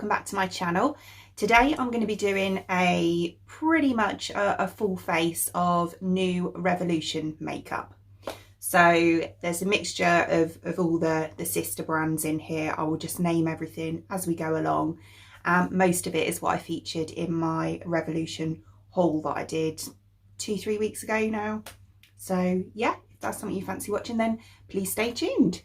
welcome back to my channel. Today I'm going to be doing a pretty much a full face of new Revolution makeup. So there's a mixture of all the sister brands in here. I will just name everything as we go along. Most of it is what I featured in my Revolution haul that I did 2-3 weeks ago now. So yeah, if that's something you fancy watching, then please stay tuned.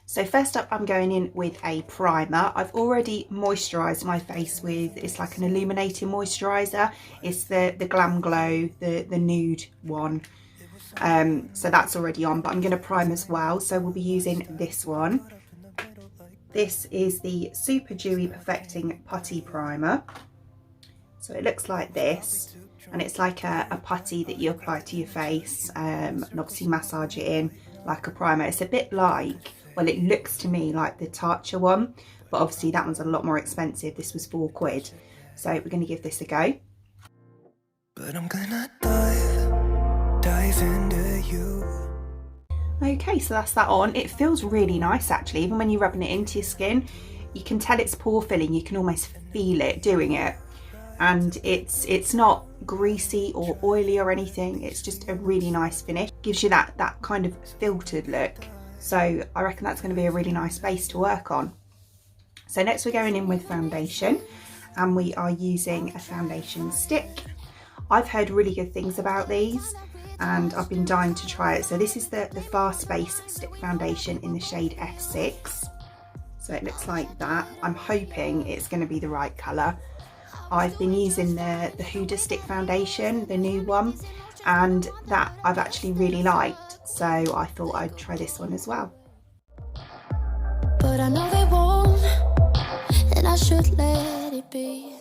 So first up, I'm going in with a primer. I've already moisturised my face with, it's like an illuminating moisturiser. It's the Glam Glow, the nude one. So that's already on, but I'm going to prime as well. So we'll be using this one. This is the Super Dewy Perfecting Putty Primer. So it looks like this, and it's like a putty that you apply to your face, and obviously massage it in like a primer. It's a bit like, well, it looks to me like the Tatcha one, but obviously that one's a lot more expensive. This was £4. So we're going to give this a go. But I'm gonna dive into you. Okay, so that's that on. It feels really nice actually. Even when you're rubbing it into your skin, you can tell it's pore filling. You can almost feel it doing it. And it's not greasy or oily or anything. It's just a really nice finish. Gives you that kind of filtered look. So I reckon that's going to be a really nice base to work on. So next we're going in with foundation, and we are using a foundation stick. I've heard really good things about these and I've been dying to try it. So this is the Fast Base Stick Foundation in the shade F6. So it looks like that. I'm hoping it's going to be the right colour. I've been using the Huda Stick Foundation, the new one, and that I've actually really liked. So I thought I'd try this one as well. But I know they won't, and I should let it be.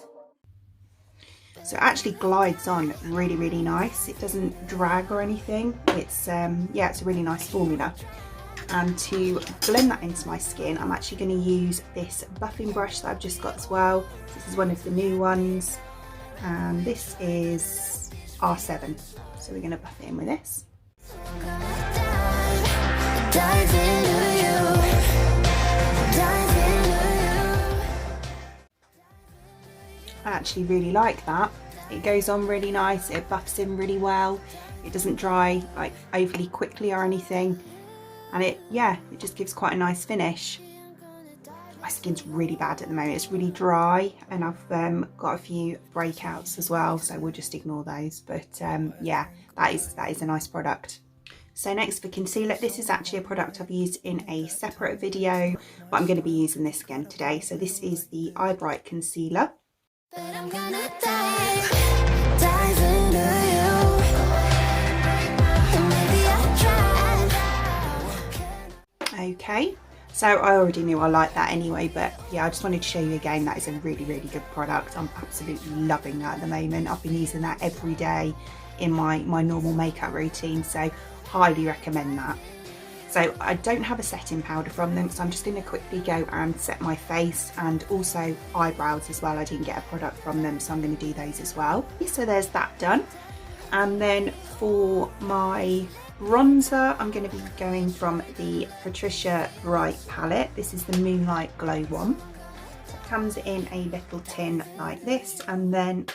So it actually glides on really, really nice. It doesn't drag or anything. It's yeah, it's a really nice formula. And to blend that into my skin, I'm actually going to use this buffing brush that I've just got as well. This is one of the new ones, and this is R7. So we're going to buff it in with this. I actually really like that. It goes on really nice, it buffs in really well, it doesn't dry like overly quickly or anything, and it just gives quite a nice finish. My skin's really bad at the moment, it's really dry, and I've got a few breakouts as well, so we'll just ignore those. But yeah, that is a nice product. So next for concealer, this is actually a product I've used in a separate video, but I'm going to be using this again today. So this is the Eye Bright Concealer. But I'm gonna dive into you. And maybe I'll try. Okay, so I already knew I liked that anyway, but yeah, I just wanted to show you again that is a really, really good product. I'm absolutely loving that at the moment. I've been using that every day in my normal makeup routine, so highly recommend that. So I don't have a setting powder from them, so I'm just going to quickly go and set my face, and also eyebrows as well. I didn't get a product from them, so I'm going to do those as well. So there's that done. And then for my bronzer, I'm going to be going from the Patricia Bright palette. This is the Moonlight Glow one. So it comes in a little tin like this, and then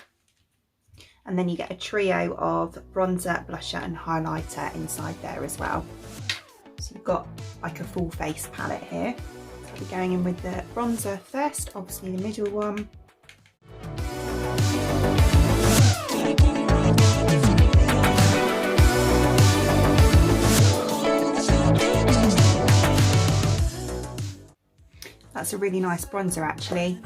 you get a trio of bronzer, blusher and highlighter inside there as well. So you've got like a full face palette here. So I'll be going in with the bronzer first, obviously the middle one. That's a really nice bronzer actually.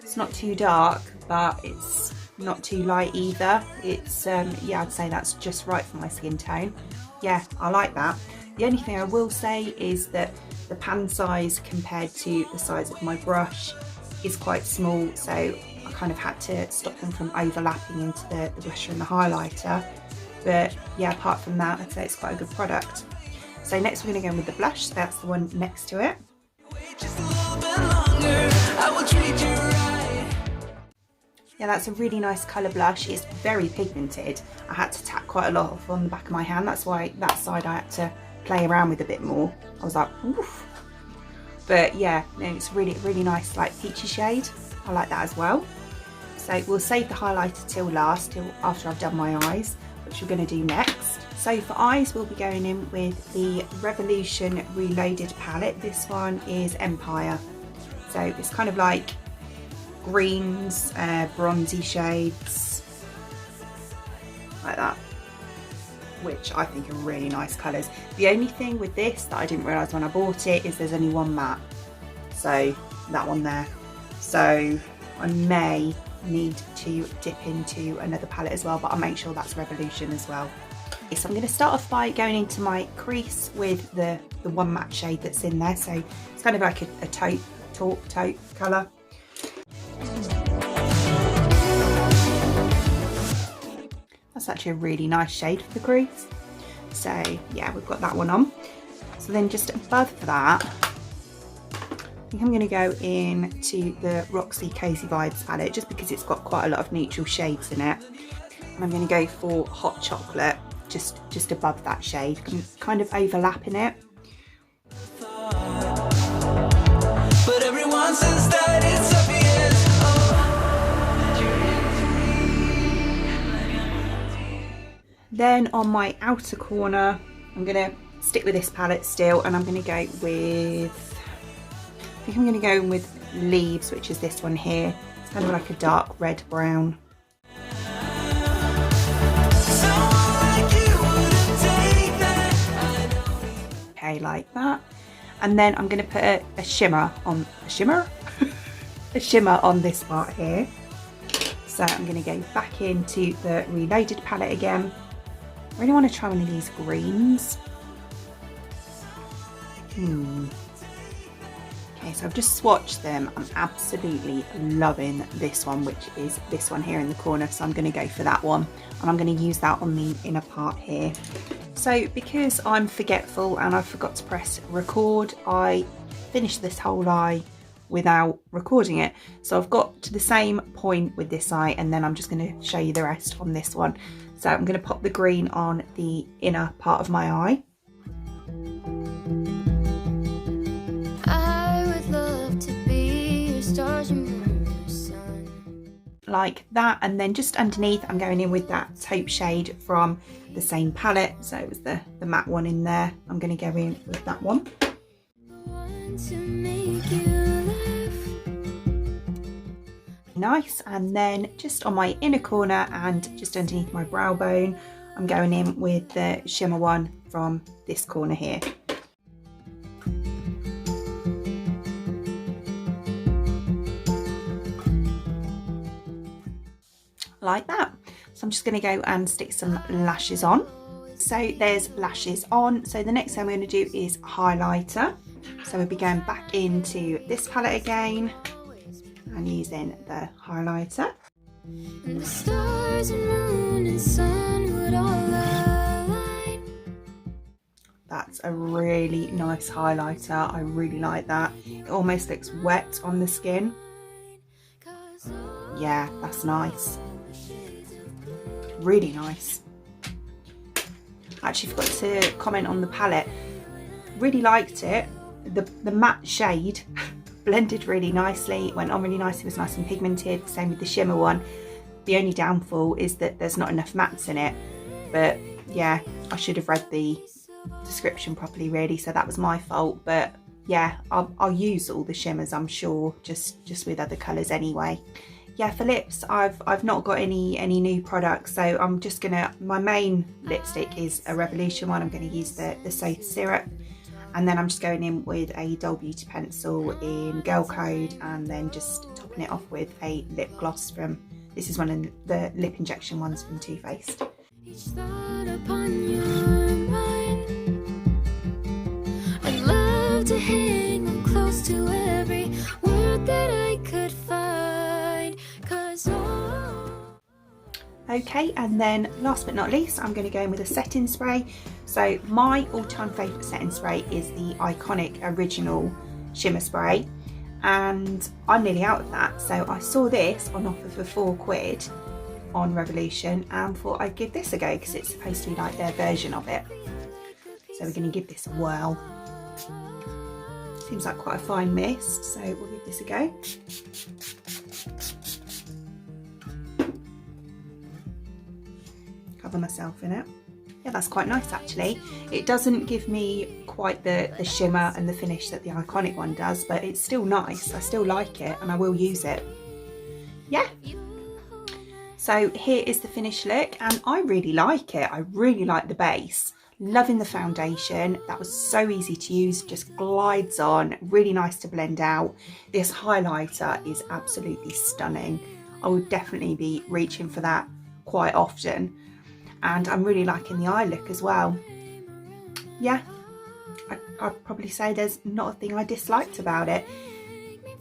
It's not too dark, but it's not too light either. It's yeah, I'd say that's just right for my skin tone. Yeah, I like that. The only thing I will say is that the pan size compared to the size of my brush is quite small, so I kind of had to stop them from overlapping into the blusher and the highlighter. But yeah, apart from that, I'd say it's quite a good product. So next we're going to go in with the blush, so that's the one next to it. Yeah, that's a really nice colour blush. It's very pigmented. I had to tap quite a lot off on the back of my hand. That's why that side I had to play around with a bit more. I was like, oof. But yeah, no, it's really nice, like peachy shade. I like that as well. So we'll save the highlighter till last, till after I've done my eyes, which we're going to do next. So for eyes, we'll be going in with the Revolution Reloaded palette. This one is Empire. So it's kind of like greens, bronzy shades, like that, which I think are really nice colours. The only thing with this that I didn't realise when I bought it is there's only one matte. So that one there. So I may need to dip into another palette as well, but I'll make sure that's Revolution as well. Okay, so I'm going to start off by going into my crease with the one matte shade that's in there. So it's kind of like a taupe colour. That's actually a really nice shade for the crease. So yeah, we've got that one on. So then just above that, I think I'm going to go into the Roxy Cozy Vibes palette, just because it's got quite a lot of neutral shades in it. And I'm going to go for Hot Chocolate, just above that shade, kind of overlapping it. But everyone says that it's obvious. Then on my outer corner, I'm going to stick with this palette still, and I'm going to go with, I think I'm going to go with Leaves, which is this one here. It's kind of like a dark red brown. Okay, like that. And then I'm going to put a shimmer on a shimmer on this part here. So I'm going to go back into the Reloaded palette again. I really want to try one of these greens. Okay, so I've just swatched them. I'm absolutely loving this one, which is this one here in the corner. So I'm going to go for that one, and I'm going to use that on the inner part here. So because I'm forgetful and I forgot to press record, I finished this whole eye without recording it. So I've got to the same point with this eye, and then I'm just going to show you the rest on this one. So I'm going to pop the green on the inner part of my eye. Like that, and then just underneath I'm going in with that taupe shade from the same palette. So it was the matte one in there. I'm going to go in with that one. Nice. And then just on my inner corner and just underneath my brow bone, I'm going in with the shimmer one from this corner here. Like that. So I'm just going to go and stick some lashes on. So there's lashes on. So the next thing I'm going to do is highlighter. So we'll be going back into this palette again and using the highlighter. And the stars and moon and sun would all align. That's a really nice highlighter. I really like that. It almost looks wet on the skin. Yeah, that's nice. Really nice. I actually forgot to comment on the palette. Really liked it. The matte shade blended really nicely. It went on really nice. It was nice and pigmented. Same with the shimmer one. The only downfall is that there's not enough mattes in it. But yeah, I should have read the description properly really, so that was my fault. But yeah, I'll use all the shimmers, I'm sure, just with other colours anyway. Yeah, for lips, I've not got any new products, so I'm just gonna, my main lipstick is a Revolution one. I'm gonna use the So Syrup, and then I'm just going in with a Doll Beauty pencil in Girl Code, and then just topping it off with a lip gloss from, this is one of the lip injection ones from Too Faced. Each thought upon your mind, I'd love to hang on close to every word that I could find, 'cause Okay, and then last but not least, I'm going to go in with a setting spray. So my all-time favourite setting spray is the Iconic Original Shimmer Spray, and I'm nearly out of that. So I saw this on offer for £4 on Revolution and thought I'd give this a go because it's supposed to be like their version of it. So we're going to give this a whirl. Seems like quite a fine mist, so we'll give this a go. Cover myself in it. Yeah, that's quite nice actually. It doesn't give me quite the shimmer and the finish that the Iconic one does, but it's still nice. I still like it and I will use it. Yeah. So here is the finished look and I really like it. I really like the base. Loving the foundation. That was so easy to use, just glides on, really nice to blend out. This highlighter is absolutely stunning. I would definitely be reaching for that quite often. And I'm really liking the eye look as well. Yeah, I'd probably say there's not a thing I disliked about it.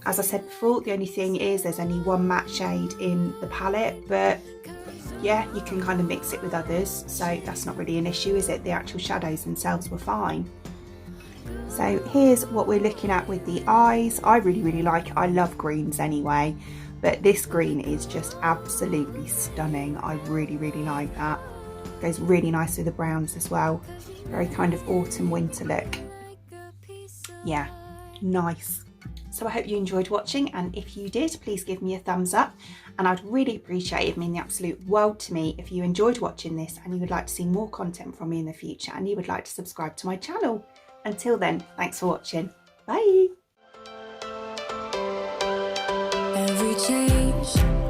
As I said before, the only thing is there's only one matte shade in the palette, but yeah, you can kind of mix it with others, so that's not really an issue, is it? The actual shadows themselves were fine. So here's what we're looking at with the eyes. I really like it. I love greens anyway, but this green is just absolutely stunning. I really like that. Goes really nice with the browns as well. Very kind of autumn winter look. Yeah, nice. So I hope you enjoyed watching, and if you did, please give me a thumbs up, and I'd really appreciate it. It'd mean the absolute world to me if you enjoyed watching this and you would like to see more content from me in the future and you would like to subscribe to my channel. Until then, thanks for watching. Bye. Every change